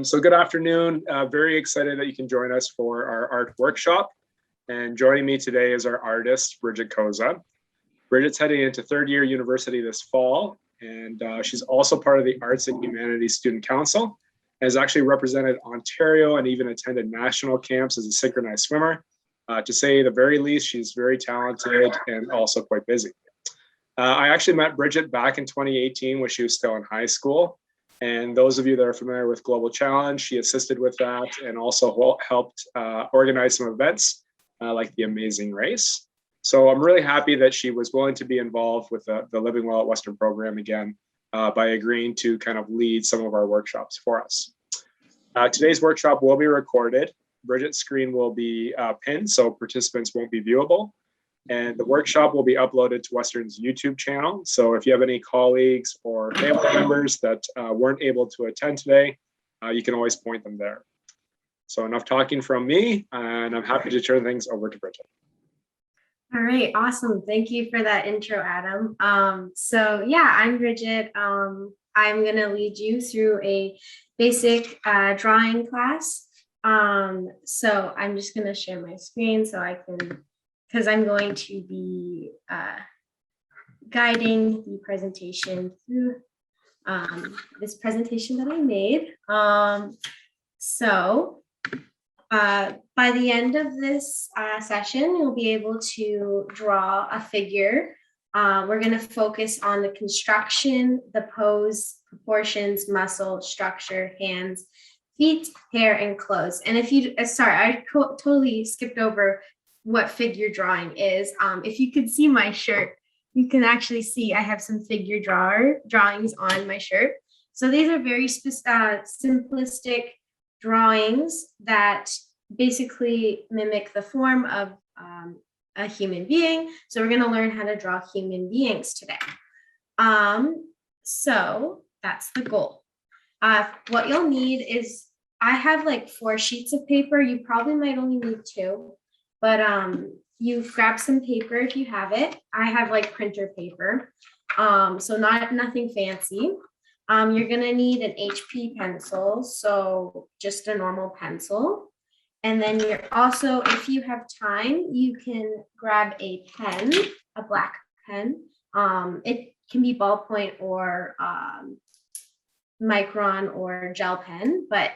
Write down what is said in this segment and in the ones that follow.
So good afternoon. Very excited that you can join us for our art workshop. And joining me today is our artist, Bridget Koza. Bridget's heading into third year university this fall, and she's also part of the Arts and Humanities Student Council, has actually represented Ontario and even attended national camps as a synchronized swimmer. To say the very least, she's very talented and also quite busy. I actually met Bridget back in 2018 when she was still in high school. And those of you that are familiar with Global Challenge, she assisted with that and also helped organize some events like the Amazing Race. So I'm really happy that she was willing to be involved with the Living Well at Western program again by agreeing to kind of lead some of our workshops for us. Today's workshop will be recorded. Bridget's screen will be pinned, so participants won't be viewable. And the workshop will be uploaded to Western's YouTube channel. So if you have any colleagues or family members that weren't able to attend today, you can always point them there. So enough talking from me, and I'm happy to turn things over to Bridget. All right, awesome. Thank you for that intro, Adam. So yeah, I'm Bridget. I'm gonna lead you through a basic drawing class. So I'm just gonna share my screen so I can, because I'm going to be guiding the presentation through this presentation that I made. By the end of this session, you'll be able to draw a figure. We're going to focus on the construction, the pose, proportions, muscle, structure, hands, feet, hair, and clothes. And if you, sorry, I totally skipped over what figure drawing is. If you could see my shirt, you can actually see I have some figure drawings on my shirt. So these are very simplistic drawings that basically mimic the form of a human being. So we're going to learn how to draw human beings today. So that's the goal. What you'll need is, I have like 4 sheets of paper. You probably might only need 2. But you grab some paper if you have it. I have like printer paper, so nothing fancy. You're gonna need an HP pencil, so just a normal pencil. And then you're also, if you have time, you can grab a pen, a black pen. It can be ballpoint or micron or gel pen, but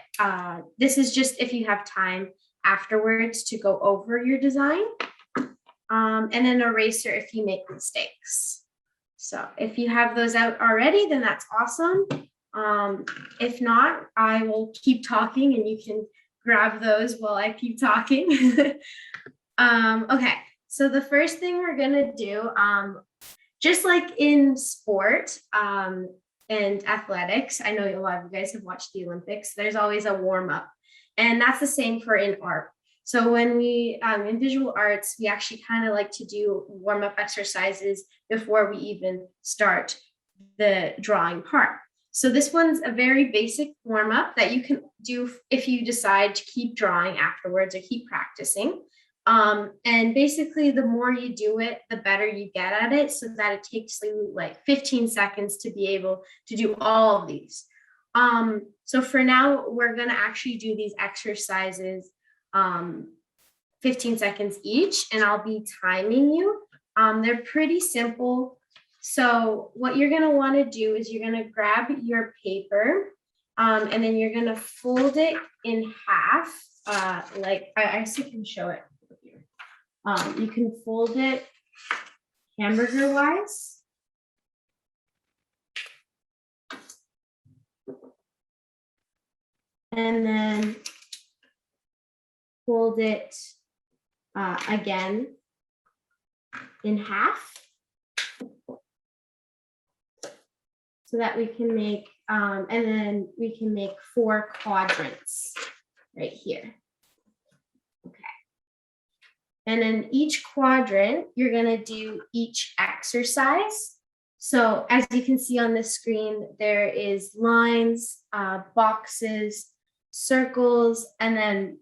this is just if you have time afterwards to go over your design, and an eraser if you make mistakes. So if you have those out already, then that's awesome. If not, I will keep talking and you can grab those while I keep talking. Okay, so the first thing we're gonna do, just like in sport and athletics, I know a lot of you guys have watched the Olympics, there's always a warm-up. And that's the same for in art. So when we, in visual arts, we actually kind of like to do warm-up exercises before we even start the drawing part. So this one's a very basic warm-up that you can do if you decide to keep drawing afterwards or keep practicing. And basically the more you do it, the better you get at it, so that it takes you like 15 seconds to be able to do all of these. So for now, we're going to actually do these exercises 15 seconds each, and I'll be timing you. They're pretty simple. So what you're going to want to do is you're going to grab your paper, and then you're going to fold it in half. Like I can show it here. You can fold it hamburger wise. And then fold it again in half, so that we can make, and then we can make 4 quadrants right here. Okay. And in each quadrant, you're gonna do each exercise. So as you can see on the screen, there is lines, boxes, circles, and then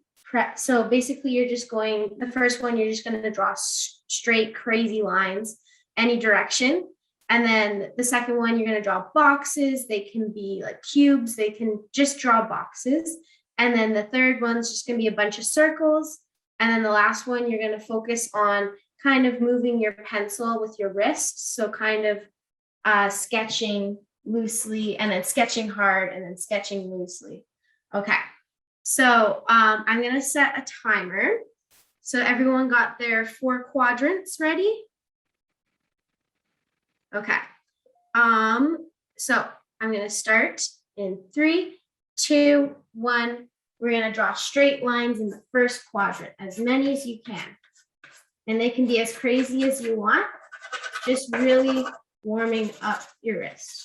so basically you're just going, the first one, you're just going to draw straight crazy lines any direction. And then the second one, you're going to draw boxes. They can be like cubes. They can just draw boxes. And then the third one's just going to be a bunch of circles. And then the last one, you're going to focus on kind of moving your pencil with your wrist. So kind of sketching loosely and then sketching hard and then sketching loosely. Okay. So I'm going to set a timer. So everyone got their 4 quadrants ready? Okay. So I'm going to start in 3, 2, 1. We're going to draw straight lines in the first quadrant, as many as you can. And they can be as crazy as you want, just really warming up your wrist.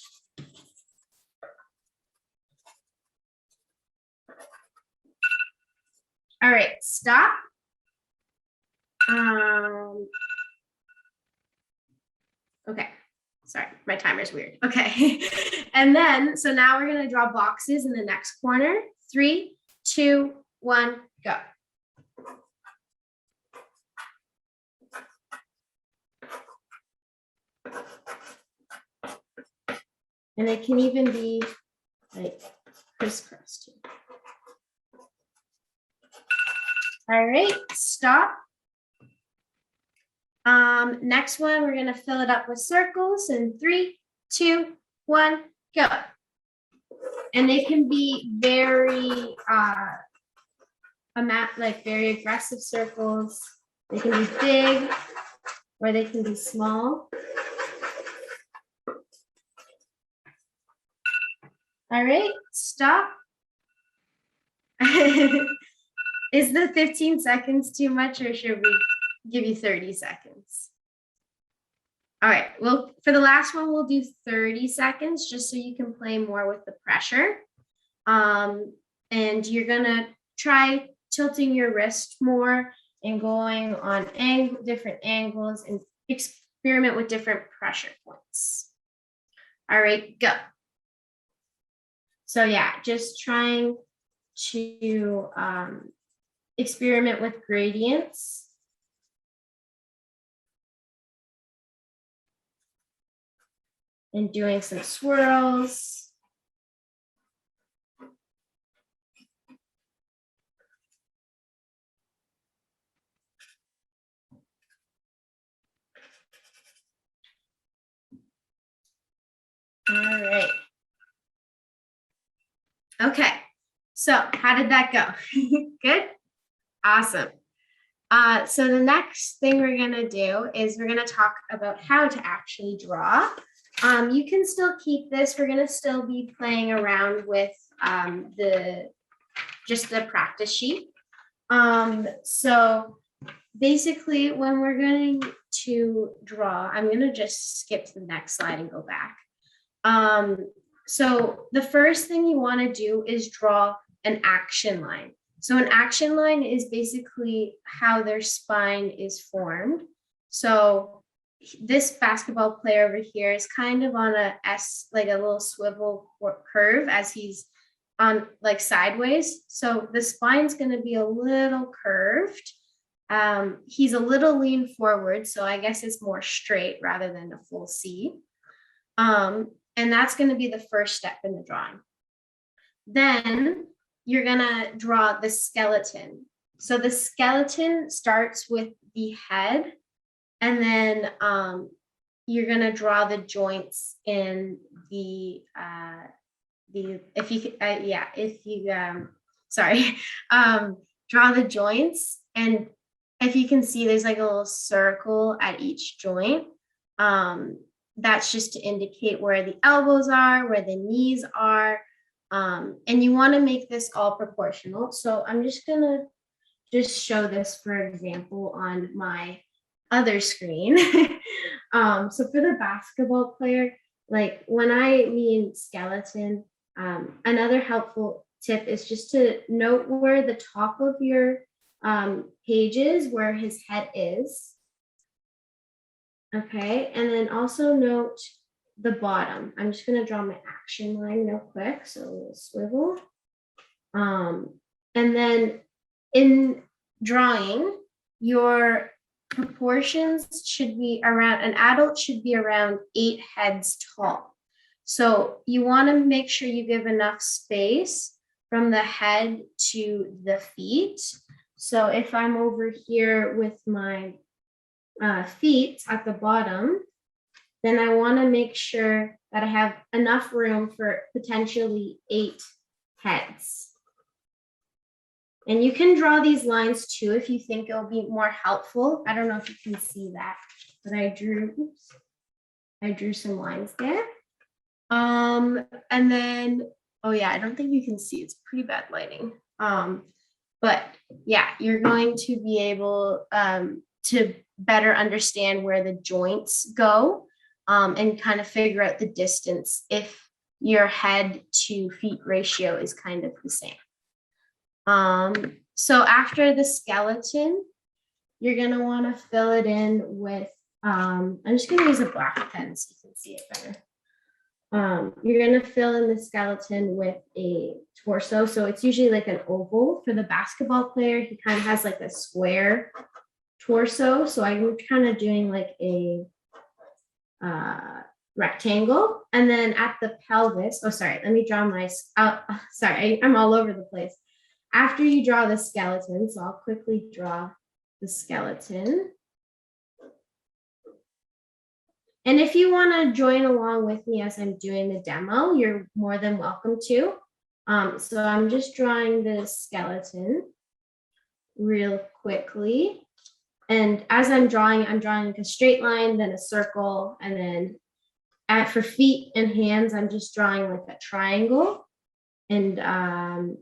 All right, stop. Okay, sorry, my timer's weird. Okay, and then, so now we're gonna draw boxes in the next corner. 3, 2, 1, go. And it can even be like crisscross too. All right, stop. Next one, we're gonna fill it up with circles in 3, 2, 1, go. And they can be very, very aggressive circles. They can be big or they can be small. All right, stop. Is the 15 seconds too much or should we give you 30 seconds? All right, well, for the last one, we'll do 30 seconds just so you can play more with the pressure. And you're gonna try tilting your wrist more and going on different angles and experiment with different pressure points. All right, go. So yeah, just trying to experiment with gradients. And doing some swirls. All right. Okay, so how did that go? Good? Awesome. So the next thing we're gonna do is we're gonna talk about how to actually draw. You can still keep this. We're gonna still be playing around with just the practice sheet. So basically when we're going to draw, I'm gonna just skip to the next slide and go back. So the first thing you wanna do is draw an action line. So an action line is basically how their spine is formed. So this basketball player over here is kind of on a S, like a little swivel curve as he's on like sideways. So the spine's going to be a little curved. He's a little lean forward. So I guess it's more straight rather than a full C. And that's going to be the first step in the drawing. Then you're going to draw the skeleton. So the skeleton starts with the head. And then you're gonna draw the joints in draw the joints. And if you can see, there's like a little circle at each joint. That's just to indicate where the elbows are, where the knees are. And you wanna make this all proportional. So I'm just gonna show this, for example, on my other screen. So for the basketball player, like when I mean skeleton, another helpful tip is just to note where the top of your page is, where his head is. Okay, and then also note the bottom. I'm just gonna draw my action line real quick, so a little swivel. And then in drawing, your proportions should be around, an adult should be around 8 heads tall. So you want to make sure you give enough space from the head to the feet. So if I'm over here with my feet at the bottom, then I want to make sure that I have enough room for potentially 8 heads. And you can draw these lines too if you think it'll be more helpful. I don't know if you can see that, but I drew some lines there. And then, oh yeah, I don't think you can see, it's pretty bad lighting. But yeah, you're going to be able to better understand where the joints go and kind of figure out the distance if your head to feet ratio is kind of the same. So after the skeleton, you're going to want to fill it in with, I'm just going to use a black pen so you can see it better. You're going to fill in the skeleton with a torso. So it's usually like an oval. For the basketball player, he kind of has like a square torso. So I'm kind of doing like a rectangle. And then at the pelvis, oh, sorry, let me draw my, sorry, I'm all over the place. After you draw the skeleton, so I'll quickly draw the skeleton. And if you want to join along with me as I'm doing the demo, you're more than welcome to. So I'm just drawing the skeleton real quickly. And as I'm drawing like a straight line, then a circle, and then for feet and hands, I'm just drawing like a triangle, and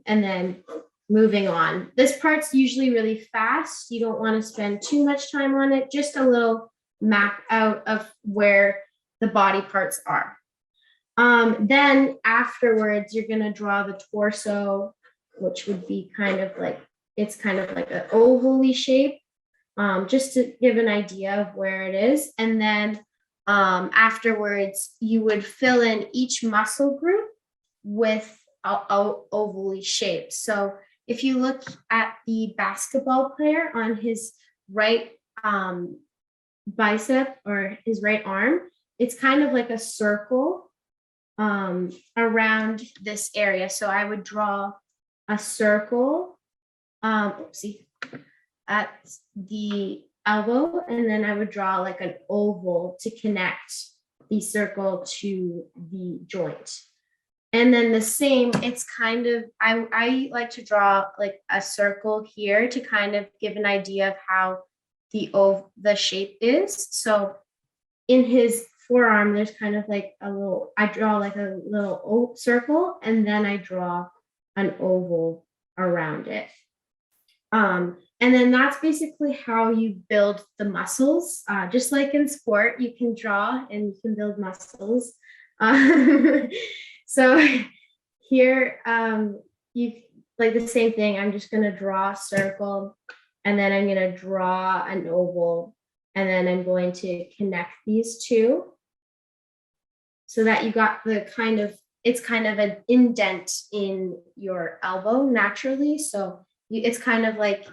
then moving on. This part's usually really fast. You don't want to spend too much time on it, just a little map out of where the body parts are. Then afterwards, you're going to draw the torso, which would be kind of like, it's kind of like an ovally shape, just to give an idea of where it is. And then afterwards, you would fill in each muscle group with ovally shape. So if you look at the basketball player on his right bicep or his right arm, it's kind of like a circle around this area. So I would draw a circle at the elbow, and then I would draw like an oval to connect the circle to the joint. And then the same, it's kind of, I like to draw like a circle here to kind of give an idea of how the shape is. So in his forearm, there's kind of like I draw like a little circle, and then I draw an oval around it. And then that's basically how you build the muscles. Just like in sport, you can draw and you can build muscles. So here, you like the same thing. I'm just going to draw a circle, and then I'm going to draw an oval, and then I'm going to connect these two so that you got the kind of, it's kind of an indent in your elbow naturally. So it's kind of like,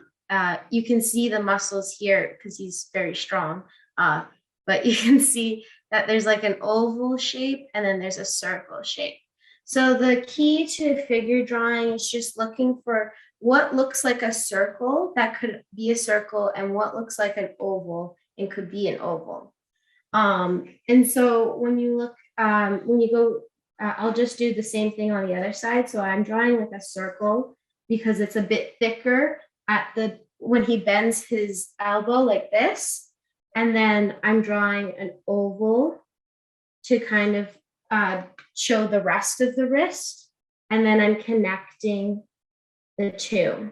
you can see the muscles here because he's very strong, but you can see that there's like an oval shape and then there's a circle shape. So the key to figure drawing is just looking for what looks like a circle that could be a circle and what looks like an oval and could be an oval. And so when you look, when you go, I'll just do the same thing on the other side. So I'm drawing like a circle because it's a bit thicker when he bends his elbow like this. And then I'm drawing an oval to kind of show the rest of the wrist. And then I'm connecting the two,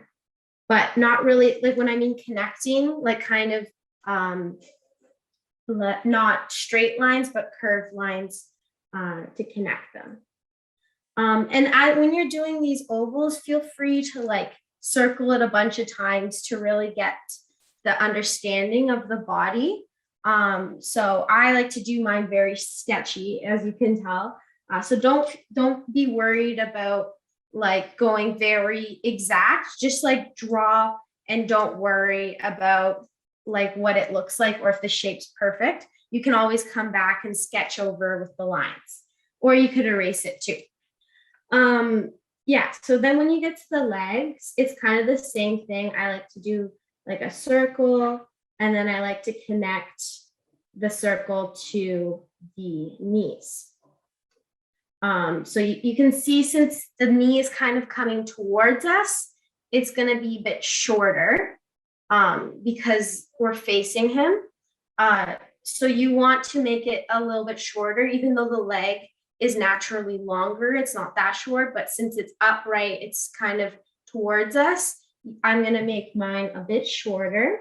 but not really, like when I mean connecting, like kind of not straight lines, but curved lines to connect them. And when you're doing these ovals, feel free to like circle it a bunch of times to really get the understanding of the body. So I like to do mine very sketchy, as you can tell. So don't be worried about like going very exact, just like draw and don't worry about like what it looks like, or if the shape's perfect, you can always come back and sketch over with the lines, or you could erase it too. Yeah, so then when you get to the legs, it's kind of the same thing. I like to do like a circle, and then I like to connect the circle to the knees. So you can see, since the knee is kind of coming towards us, it's going to be a bit shorter because we're facing him. So you want to make it a little bit shorter, even though the leg is naturally longer. It's not that short, but since it's upright, it's kind of towards us. I'm going to make mine a bit shorter.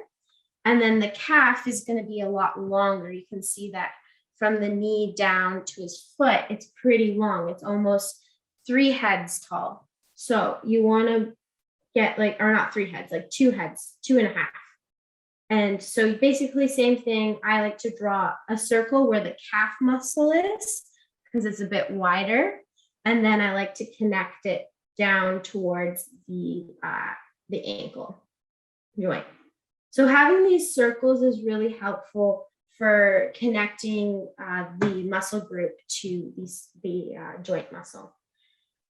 And then the calf is going to be a lot longer. You can see that from the knee down to his foot, it's pretty long. It's almost 3 heads tall. So you want to get like, or not 3 heads, like 2 heads, 2.5. And so basically same thing. I like to draw a circle where the calf muscle is, because it's a bit wider. And then I like to connect it down towards the ankle joint. So having these circles is really helpful for connecting the muscle group to the joint muscle.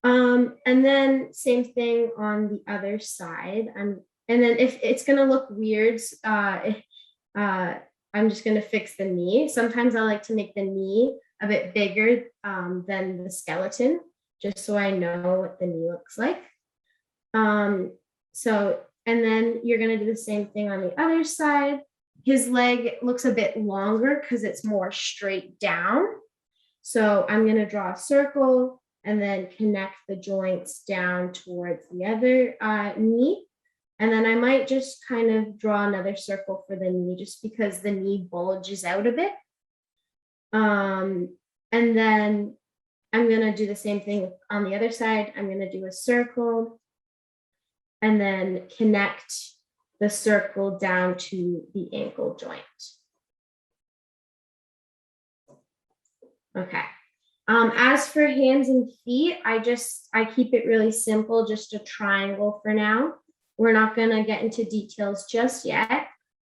And then same thing on the other side. And then if it's gonna look weird, I'm just gonna fix the knee. Sometimes I like to make the knee a bit bigger than the skeleton, just so I know what the knee looks like. And then you're gonna do the same thing on the other side. His leg looks a bit longer because it's more straight down. So I'm gonna draw a circle and then connect the joints down towards the other knee. And then I might just kind of draw another circle for the knee, just because the knee bulges out a bit. And then I'm gonna do the same thing on the other side. I'm gonna do a circle and then connect the circle down to the ankle joint. Okay. As for hands and feet, I keep it really simple, just a triangle for now. We're not gonna get into details just yet,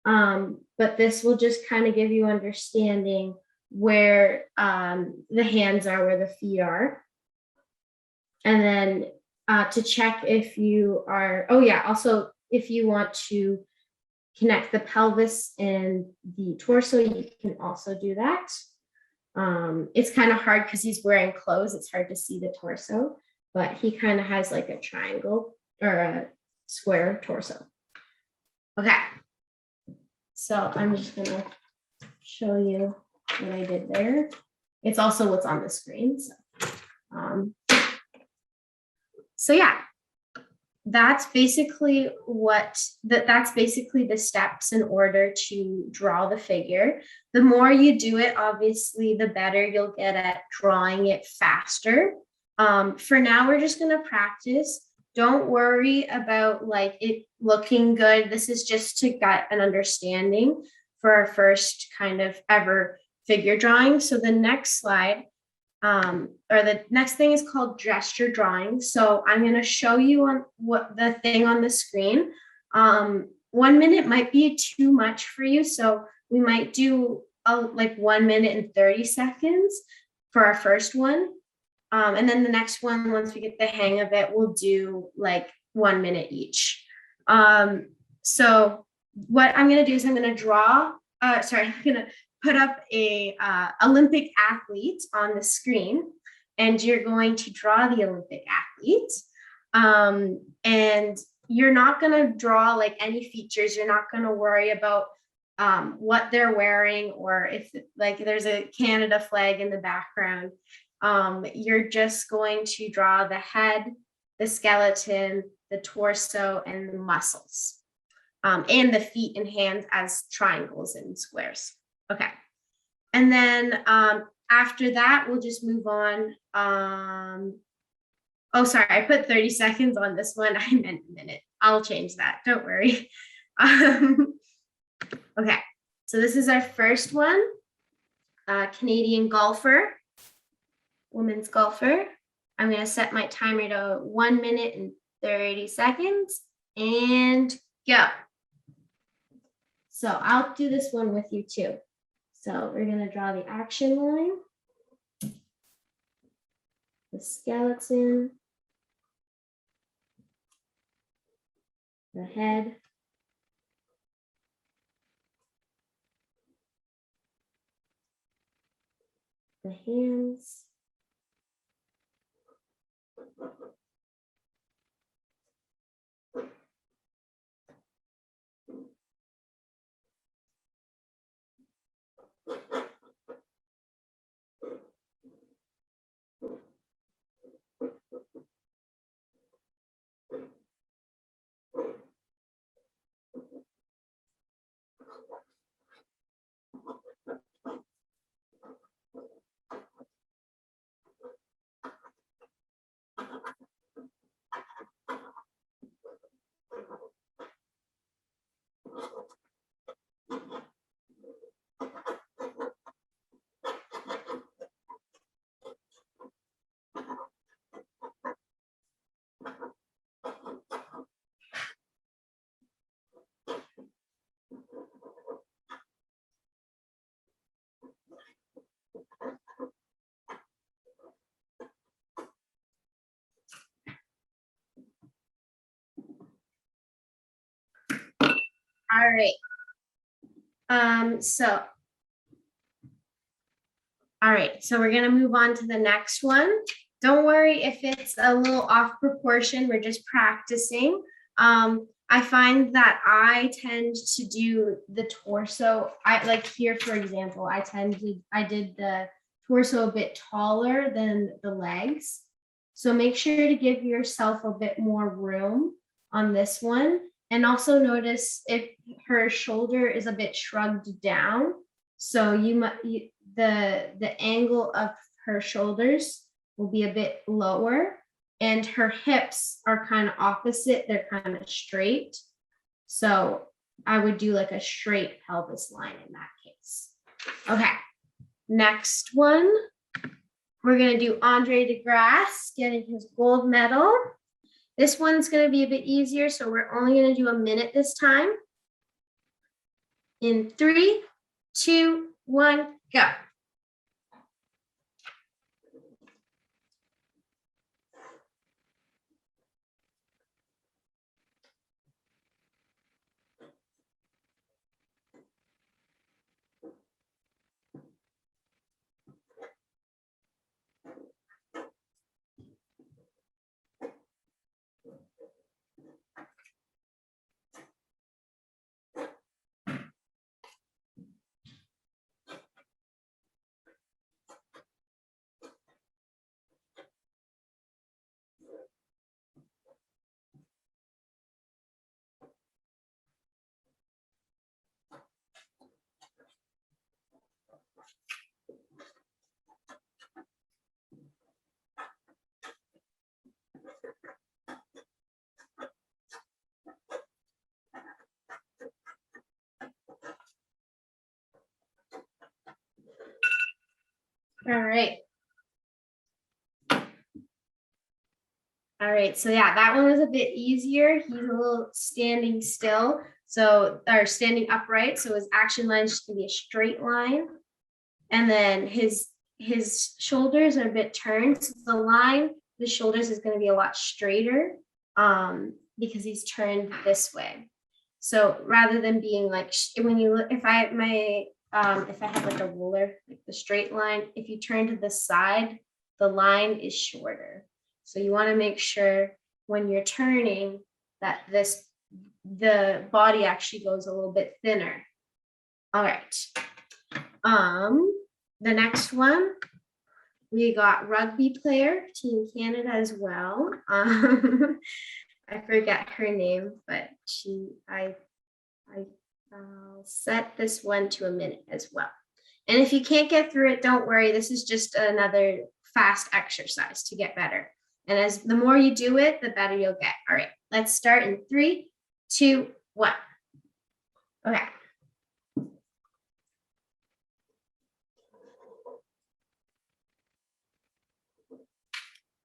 but this will just kind of give you understanding where the hands are, where the feet are. And then to check if you are, also if you want to connect the pelvis and the torso, you can also do that. It's kind of hard because he's wearing clothes. It's hard to see the torso, but he kind of has like a triangle or a square torso. Okay. So I'm just gonna show you what I did there. It's also what's on the screen. So yeah, that's basically that's basically the steps in order to draw the figure. The more you do it, obviously, the better you'll get at drawing it faster. For now, we're just gonna practice. Don't worry about like it looking good. This is just to get an understanding for our first kind of ever figure drawing. So the next slide, or the next thing is called gesture drawing. So I'm going to show you on what the thing on the screen. 1 minute might be too much for you. So we might do like 1 minute and 30 seconds for our first one. And then the next one, once we get the hang of it, we'll do like 1 minute each. So what I'm going to do is I'm going to draw, I'm going to put up a Olympic athlete on the screen, and you're going to draw the Olympic athlete. And you're not going to draw like any features. You're not going to worry about what they're wearing, or if like there's a Canada flag in the background. You're just going to draw the head, the skeleton, the torso, and the muscles, and the feet and hands as triangles and squares. Okay. And then after that, we'll just move on. Oh, sorry, I put 30 seconds on this one. I meant a minute. I'll change that. Don't worry. Okay. So this is our first one. Canadian golfer, women's golfer. I'm going to set my timer to 1 minute and 30 seconds and go. So I'll do this one with you too. So we're going to draw the action line, the skeleton, the head, the hands, all right. All right, so we're gonna move on to the next one. Don't worry if it's a little off proportion, we're just practicing. I find that I tend to do the torso. I like here, for example, I did the torso a bit taller than the legs. So make sure to give yourself a bit more room on this one. And also notice if her shoulder is a bit shrugged down. So the angle of her shoulders will be a bit lower, and her hips are kind of opposite. They're kind of straight. So I would do like a straight pelvis line in that case. Okay, next one. We're going to do Andre Degrasse getting his gold medal. This one's going to be a bit easier, so we're only going to do a minute this time. In 3, 2, 1, go. All right. All right, so yeah, that one was a bit easier. He's a little standing still, or standing upright. So his action line is just gonna be a straight line. And then his shoulders are a bit turned. So the line, the shoulders is gonna be a lot straighter because he's turned this way. So rather than being like, when you look, if I have like a ruler, like the straight line, if you turn to the side, the line is shorter. So you want to make sure when you're turning that the body actually goes a little bit thinner. All right. The next one, we got rugby player, Team Canada as well. I forget her name, but I'll set this one to a minute as well. And if you can't get through it, don't worry. This is just another fast exercise to get better. And the more you do it, the better you'll get. All right, let's start in 3, 2, 1. Okay.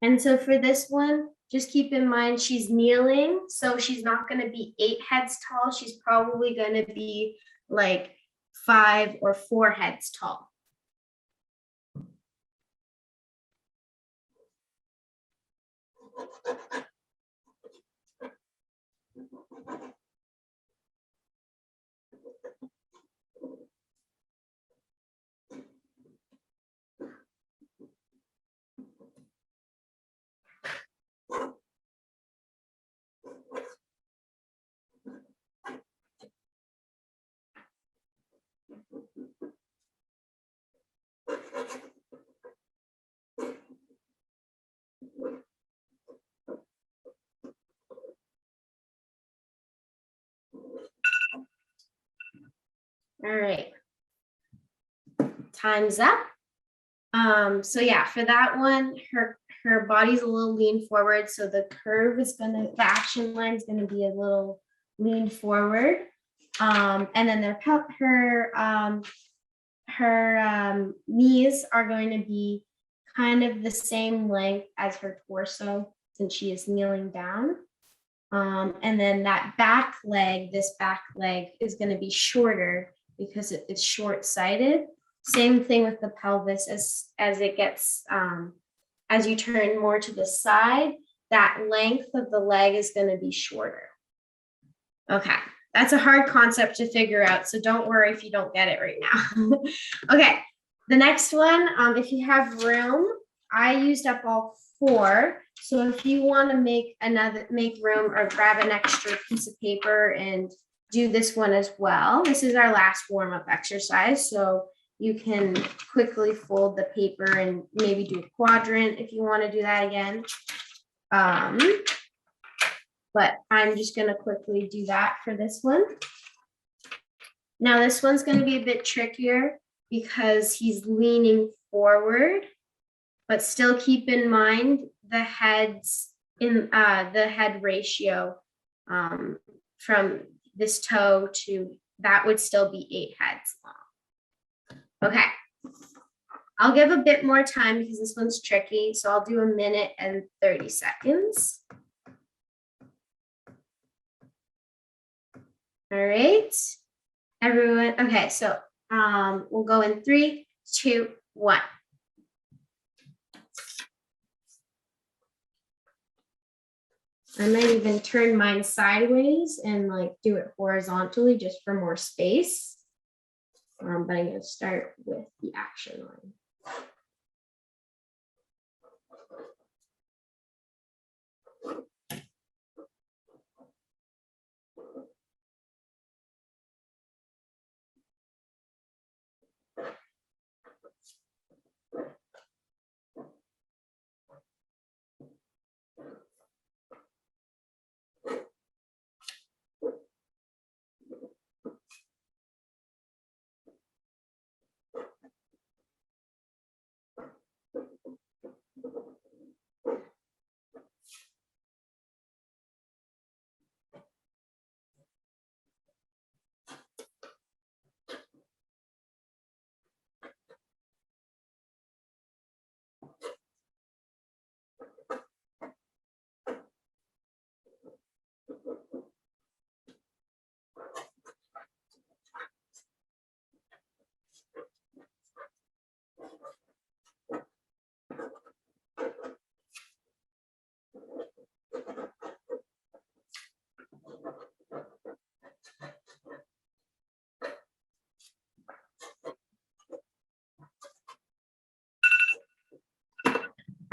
And so for this one, just keep in mind she's kneeling, so she's not going to be 8 heads tall. She's probably going to be like 5 or 4 heads tall. All right, time's up. So yeah, for that one, her body's a little lean forward, so the curve is gonna, the action line is gonna be a little lean forward. And then her knees are going to be kind of the same length as her torso since she is kneeling down. And then that back leg, this back leg is going to be shorter because it's short-sided. Same thing with the pelvis as it gets, as you turn more to the side, that length of the leg is going to be shorter. Okay, that's a hard concept to figure out, so don't worry if you don't get it right now. Okay, the next one, if you have room, I used up all 4. So if you want to make room or grab an extra piece of paper and do this one as well. This is our last warm-up exercise, so you can quickly fold the paper and maybe do a quadrant if you want to do that again. But I'm just going to quickly do that for this one. Now this one's going to be a bit trickier because he's leaning forward, but still keep in mind the heads in the head ratio from this toe to that would still be 8 heads long. Okay, I'll give a bit more time because this one's tricky. So I'll do 1 minute and 30 seconds. All right, everyone. Okay, so we'll go in 3, 2, 1. I might even turn mine sideways and like do it horizontally just for more space. But I'm going to start with the action line.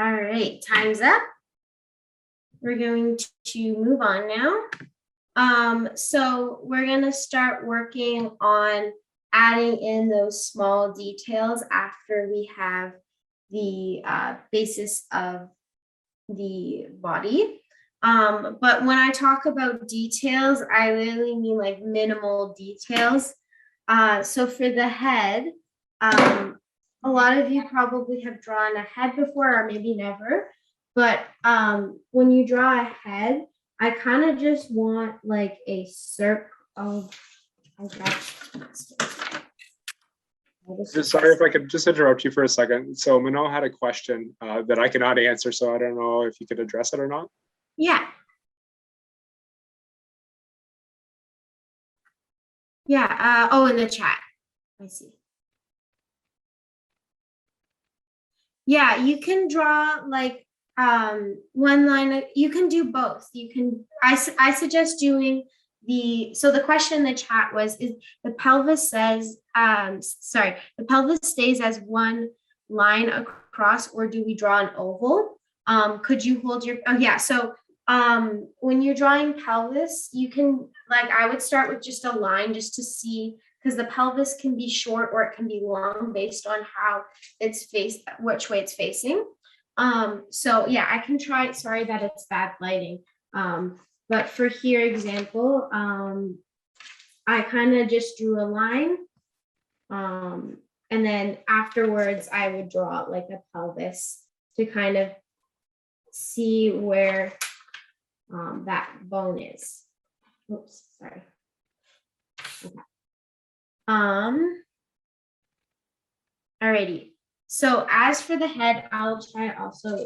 All right, time's up. We're going to move on now. So we're going to start working on adding in those small details after we have the basis of the body. But when I talk about details, I really mean like minimal details. So for the head, a lot of you probably have drawn a head before or maybe never, but when you draw a head, I kind of just want like a circle of, Sorry if I could just interrupt you for a second. So Minot had a question that I cannot answer, so I don't know if you could address it or not. Yeah. Yeah. Oh, in the chat. I see. Yeah, you can draw like one line. You can do both. You can. I suggest doing the. So the question in the chat was: is the pelvis says? Sorry, the pelvis stays as one line across, or do we draw an oval? Could you hold your? Oh yeah. So when you're drawing pelvis, you can like I would start with just a line just to see because the pelvis can be short or it can be long based on how it's faced, which way it's facing. So yeah, I can try. Sorry that it's bad lighting. But for here example, I kind of just drew a line. And then afterwards, I would draw like a pelvis to kind of see where that bone is. Oops, sorry. Okay. Alrighty. So as for the head, I'll try also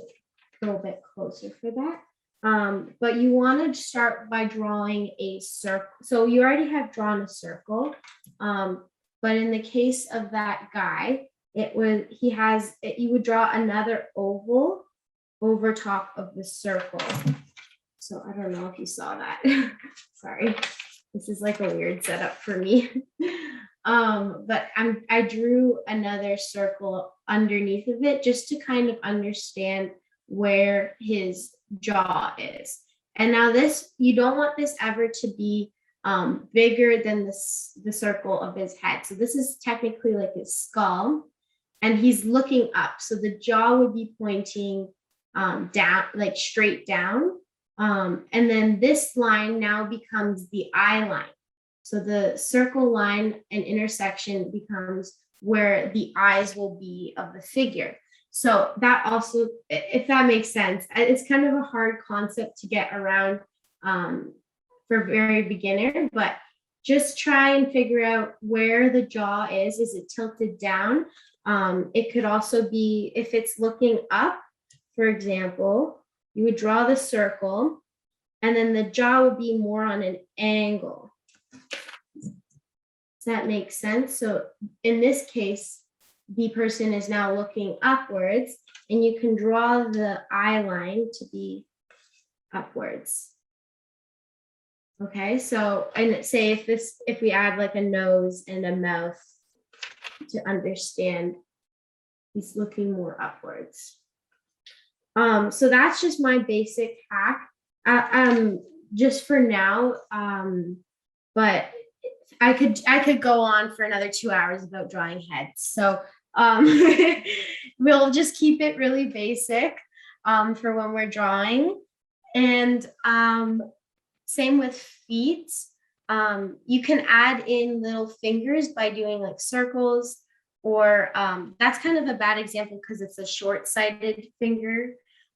go a bit closer for that. But you want to start by drawing a circle. So you already have drawn a circle. But in the case of that guy, you would draw another oval over top of the circle. So I don't know if you saw that. Sorry. This is like a weird setup for me. But I drew another circle underneath of it just to kind of understand where his jaw is. And now this, you don't want this ever to be bigger than the circle of his head. So this is technically like his skull and he's looking up. So the jaw would be pointing down, like straight down. And then this line now becomes the eye line. So the circle line and intersection becomes where the eyes will be of the figure. So that also, if that makes sense, it's kind of a hard concept to get around for very beginner, but just try and figure out where the jaw is. Is it tilted down? It could also be, if it's looking up, for example, you would draw the circle and then the jaw would be more on an angle. Does that make sense? So in this case, the person is now looking upwards and you can draw the eye line to be upwards. Okay, so and say if we add like a nose and a mouth to understand he's looking more upwards. So that's just my basic hack. Just for now, but I could go on for another 2 hours about drawing heads. So we'll just keep it really basic for when we're drawing. And same with feet. You can add in little fingers by doing like circles, or that's kind of a bad example because it's a short-sighted finger,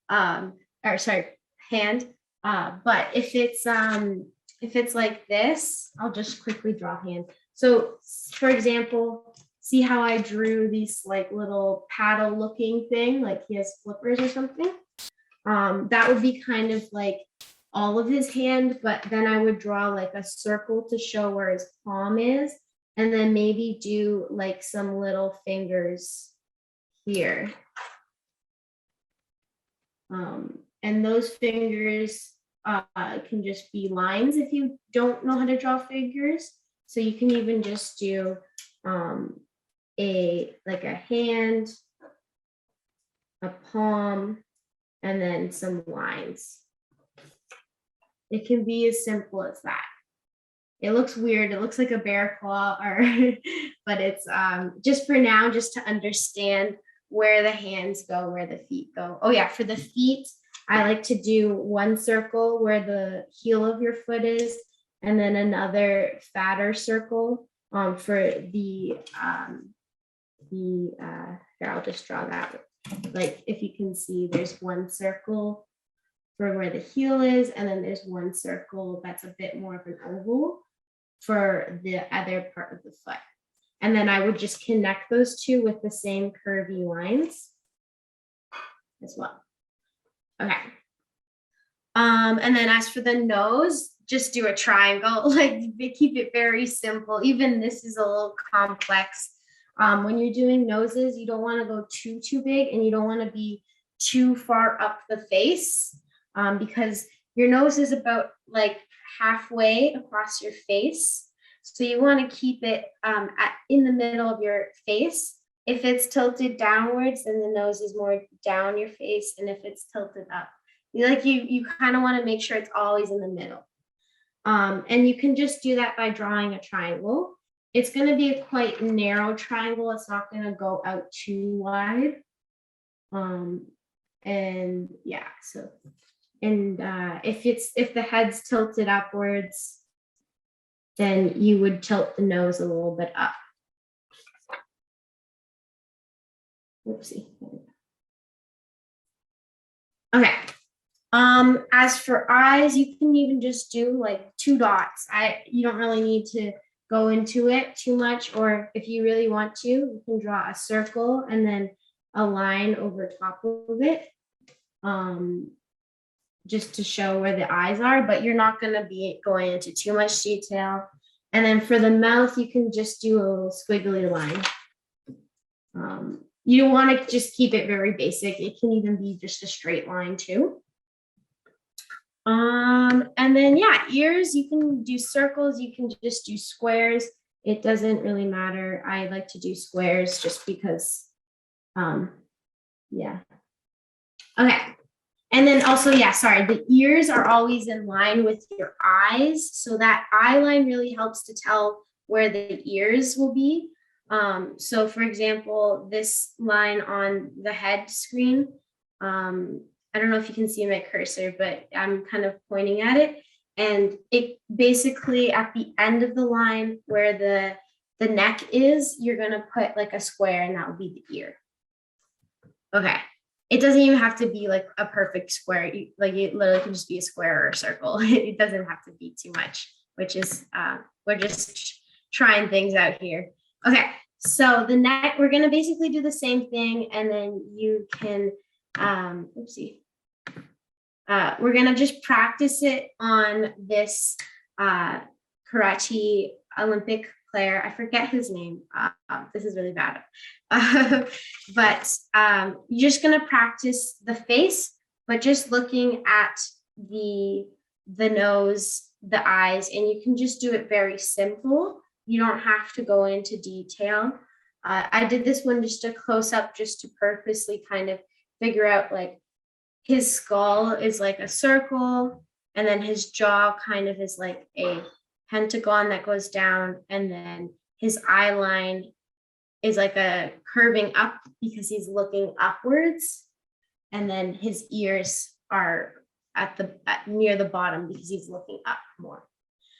or sorry, hand. But if it's like this, I'll just quickly draw hand. So for example, see how I drew these like little paddle looking thing, like he has flippers or something? That would be kind of like all of his hand, but then I would draw like a circle to show where his palm is, and then maybe do like some little fingers here. And those fingers can just be lines if you don't know how to draw figures. So you can even just do like a hand, a palm, and then some lines. It can be as simple as that. It looks weird. It looks like a bear claw, but it's just for now, just to understand where the hands go, where the feet go. Oh yeah, for the feet, I like to do one circle where the heel of your foot is, and then another fatter circle for the here, I'll just draw that. Like if you can see, there's one circle for where the heel is, and then there's one circle that's a bit more of an oval for the other part of the foot. And then I would just connect those two with the same curvy lines as well. Okay. And then as for the nose, just do a triangle, like they keep it very simple. Even this is a little complex. When you're doing noses, you don't want to go too big, and you don't want to be too far up the face, because your nose is about like halfway across your face. So you want to keep it in the middle of your face. If it's tilted downwards, then the nose is more down your face. And if it's tilted up, you kind of want to make sure it's always in the middle. And you can just do that by drawing a triangle. It's going to be a quite narrow triangle. It's not going to go out too wide. And yeah, so, and if the head's tilted upwards, then you would tilt the nose a little bit up. Oopsie. Okay. As for eyes, you can even just do like 2 dots. You don't really need to go into it too much, or if you really want to, you can draw a circle and then a line over top of it, just to show where the eyes are, but you're not going to be going into too much detail. And then for the mouth, you can just do a little squiggly line. You don't want to just keep it very basic. It can even be just a straight line too. And then, yeah, ears, you can do circles. You can just do squares. It doesn't really matter. I like to do squares just because, yeah. Okay. And then also, yeah, sorry, the ears are always in line with your eyes. So that eye line really helps to tell where the ears will be. So for example, this line on the head screen, I don't know if you can see my cursor, but I'm kind of pointing at it. And it basically at the end of the line where the neck is, you're going to put like a square, and that will be the ear. Okay. It doesn't even have to be like a perfect square. It literally can just be a square or a circle. It doesn't have to be too much, which is, we're just trying things out here. Okay. So the neck, we're going to basically do the same thing. And then you can, oopsie. We're going to just practice it on this karate Olympic player. I forget his name. This is really bad. But you're just going to practice the face, but just looking at the nose, the eyes, and you can just do it very simple. You don't have to go into detail. I did this one just a close up, just to purposely kind of figure out, like, his skull is like a circle, and then his jaw kind of is like a pentagon that goes down, and then his eye line is like a curving up because he's looking upwards, and then his ears are near the bottom because he's looking up more.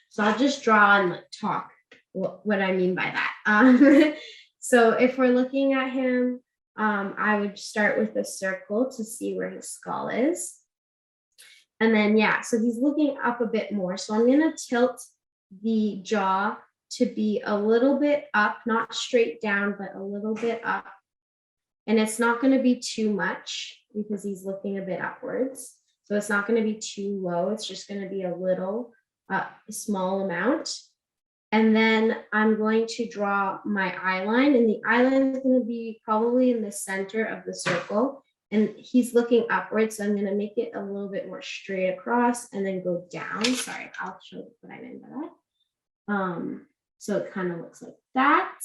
So I'll just draw and talk what I mean by that. So if we're looking at him, I would start with a circle to see where his skull is. And then, yeah, so he's looking up a bit more. So I'm going to tilt the jaw to be a little bit up, not straight down, but a little bit up. And it's not going to be too much because he's looking a bit upwards. So it's not going to be too low. It's just going to be a little, small amount. And then I'm going to draw my eye line, and the eye line is going to be probably in the center of the circle, and he's looking upwards. So I'm going to make it a little bit more straight across and then go down. Sorry, I'll show you what I mean by that. So it kind of looks like that.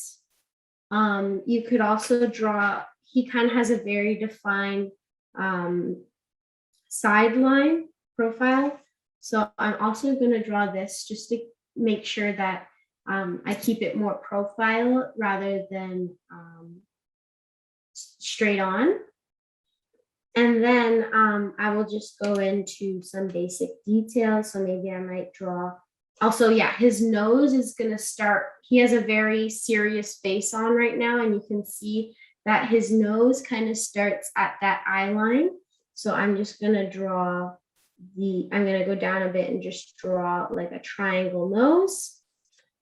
You could also draw, he kind of has a very defined sideline profile. So I'm also going to draw this just to make sure that I keep it more profile rather than straight on. And then I will just go into some basic details. So maybe I might draw, also, yeah, his nose is going to start, he has a very serious face on right now, and you can see that his nose kind of starts at that eye line. So I'm just going to draw I'm going to go down a bit and just draw like a triangle nose.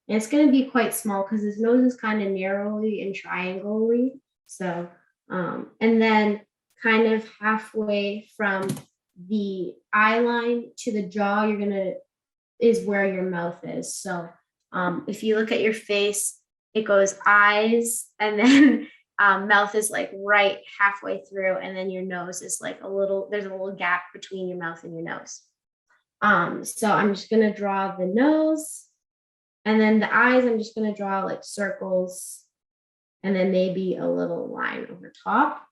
And it's going to be quite small because his nose is kind of narrowly and triangle-y. So, and then kind of halfway from the eye line to the jaw, you're going to is where your mouth is. So if you look at your face, it goes eyes, and then mouth is like right halfway through, and then your nose is like there's a little gap between your mouth and your nose. So I'm just gonna draw the nose, and then the eyes, I'm just gonna draw like circles, and then maybe a little line over top.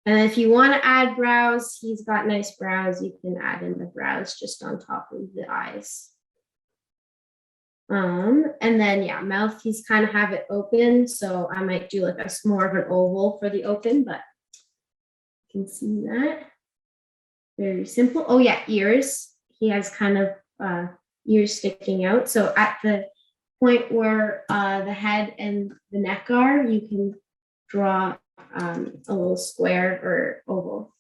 And if you want to add brows, he's got nice brows. You can add in the brows just on top of the eyes. And then yeah, mouth, he's kind of have it open. So I might do like more of an oval for the open, but you can see that. Very simple. Oh yeah, ears. He has kind of ears sticking out. So at the point where the head and the neck are, you can draw a little square or oval.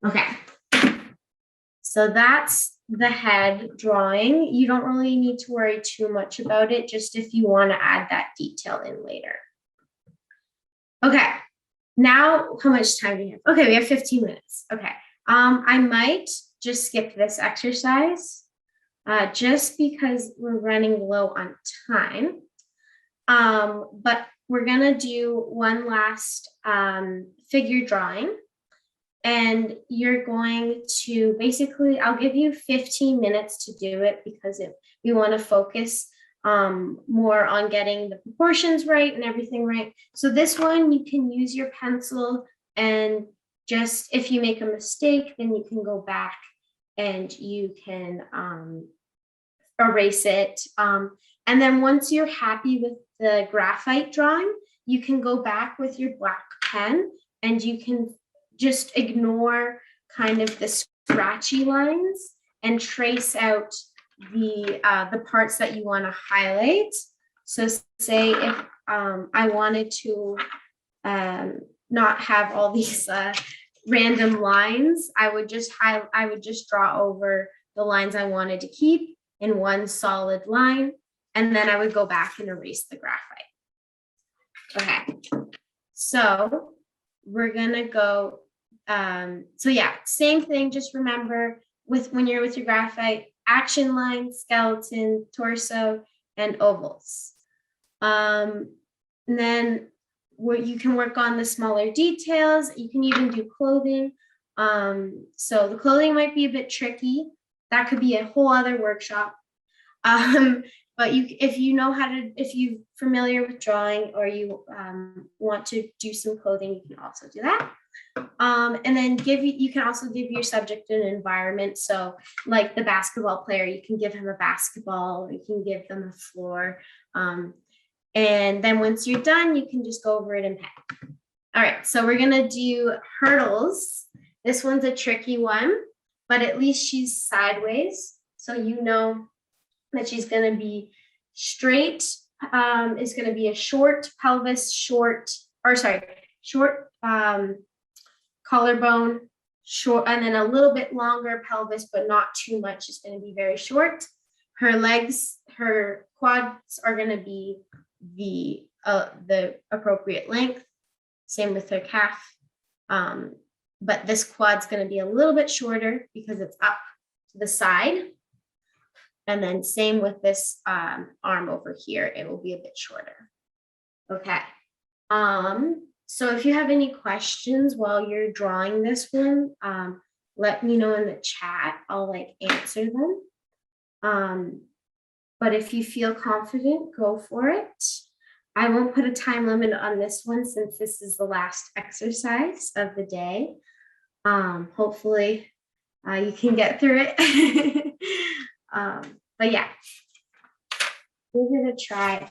Okay, so that's the head drawing. You don't really need to worry too much about it, just if you want to add that detail in later. Okay, now how much time do you have? Okay, we have 15 minutes. Okay, I might just skip this exercise just because we're running low on time. But we're gonna do one last figure drawing, and you're going to basically, I'll give you 15 minutes to do it because we want to focus more on getting the proportions right and everything right. So this one, you can use your pencil, and just if you make a mistake, then you can go back and you can erase it. And then once you're happy with the graphite drawing, you can go back with your black pen and you can just ignore kind of the scratchy lines and trace out the parts that you want to highlight. So say if I wanted to not have all these random lines, I would just draw over the lines I wanted to keep in one solid line, and then I would go back and erase the graphite. Okay, so we're gonna go, so yeah, same thing, just remember when you're with your graphite, action line, skeleton, torso, and ovals. And then you can work on the smaller details. You can even do clothing. So the clothing might be a bit tricky. That could be a whole other workshop. But if you're familiar with drawing, or you want to do some clothing, you can also do that. And then you can also give your subject an environment. So like the basketball player, you can give him a basketball, or you can give them a floor. And then once you're done, you can just go over it in pen. All right, so we're gonna do hurdles. This one's a tricky one, but at least she's sideways. So you know that she's gonna be straight, is gonna be a short pelvis, short collarbone, short, and then a little bit longer pelvis, but not too much. It's gonna be very short. Her legs, her quads are gonna be the appropriate length. Same with her calf. But this quad's gonna be a little bit shorter because it's up to the side. And then same with this arm over here, it will be a bit shorter. Okay. So if you have any questions while you're drawing this one, let me know in the chat. I'll answer them. But if you feel confident, go for it. I won't put a time limit on this one since this is the last exercise of the day. Hopefully you can get through it. But yeah, we're gonna try.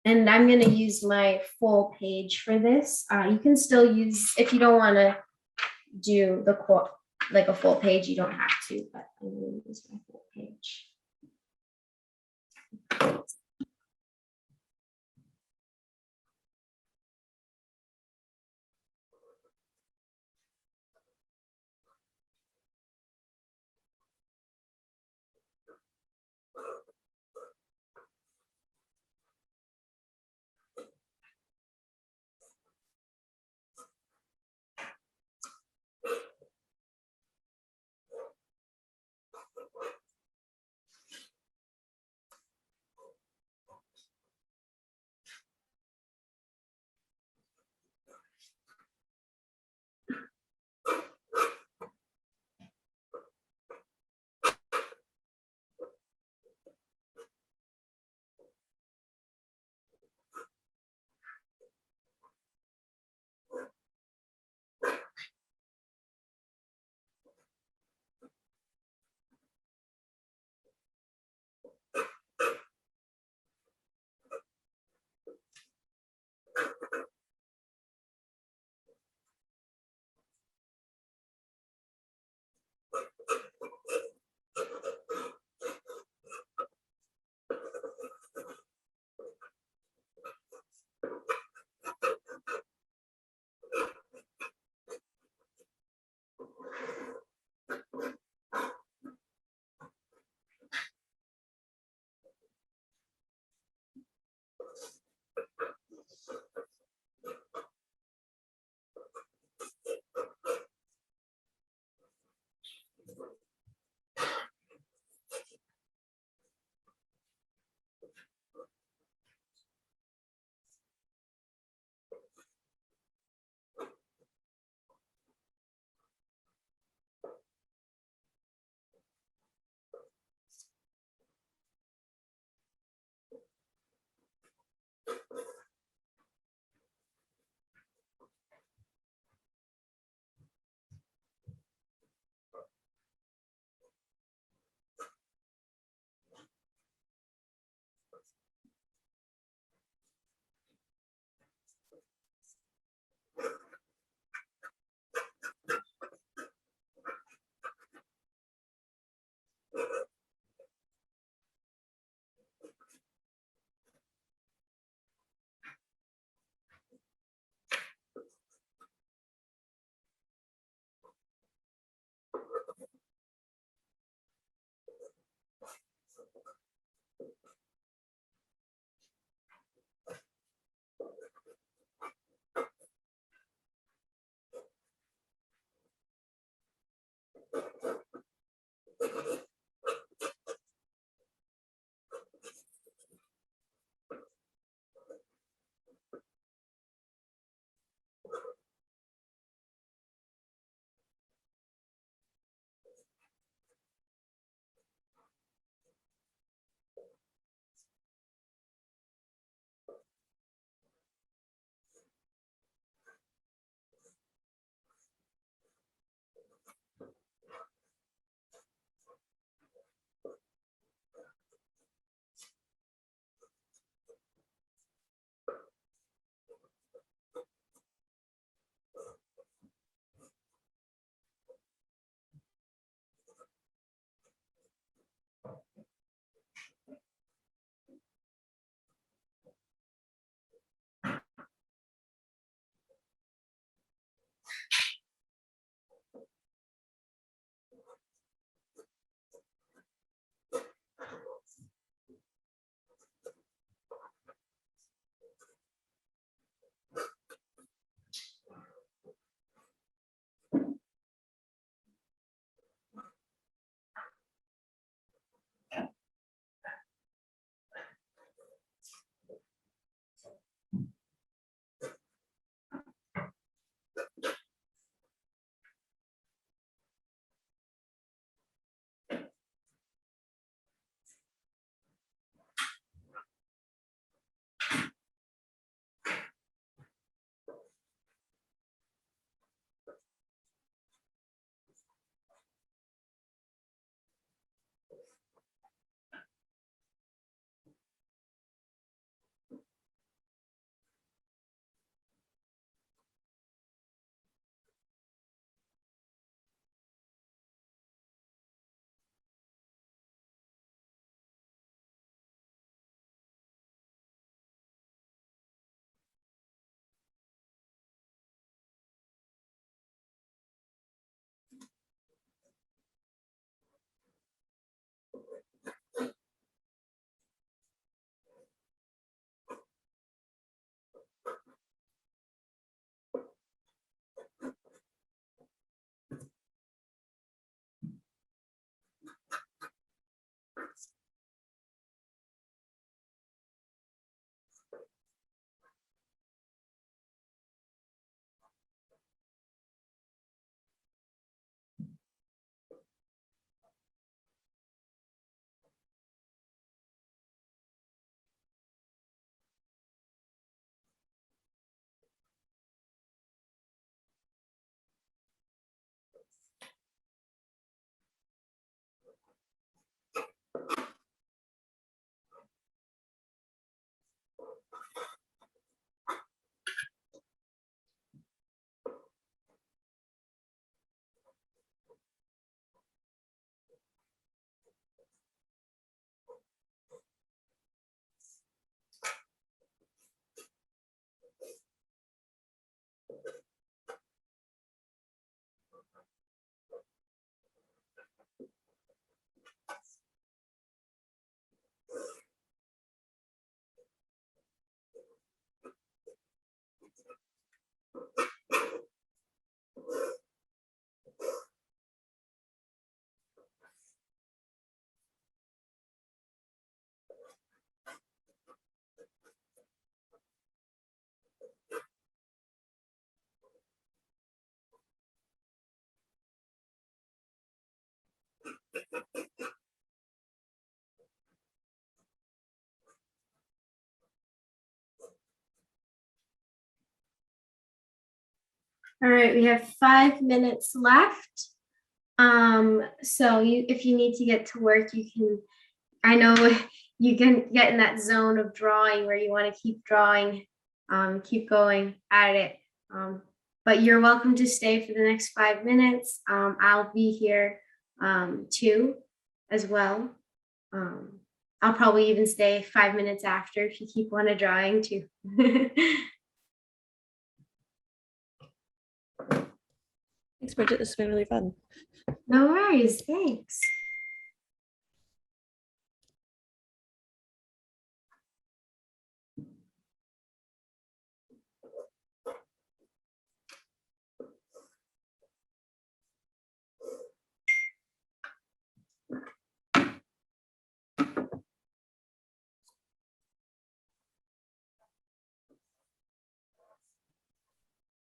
And I'm gonna use my full page for this. You can still use, if you don't wanna do the quote, like a full page, you don't have to, but I'm gonna use my full page. All right, we have 5 minutes left. So if you need to get to work, you can, I know you can get in that zone of drawing where you want to keep drawing, keep going at it. But you're welcome to stay for the next 5 minutes. I'll be here too as well. I'll probably even stay 5 minutes after if you keep on drawing too. Thanks, Bridget. This has been really fun. No worries. Thanks.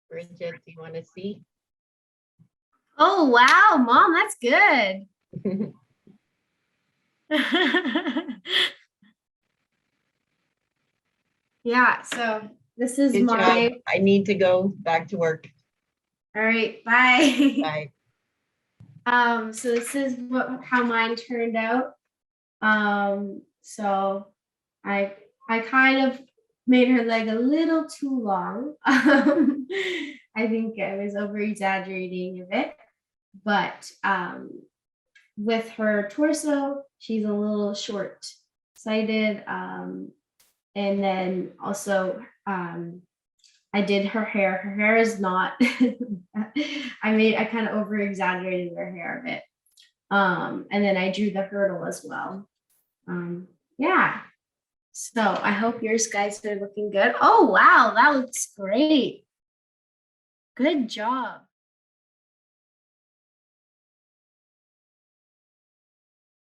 Bridget, do you want to see? Oh, wow, Mom, that's good. Yeah, so this is Good my, job. I need to go back to work. all right, bye. Bye. So this is how mine turned out. So I kind of made her leg a little too long. I think I was over exaggerating a bit, but with her torso, she's a little short-sighted, and then also I did her hair. Her hair is not, I kind of over exaggerated her hair a bit. And then I drew the hurdle as well. Yeah. So I hope yours guys are looking good. Oh, wow. That looks great. Good job.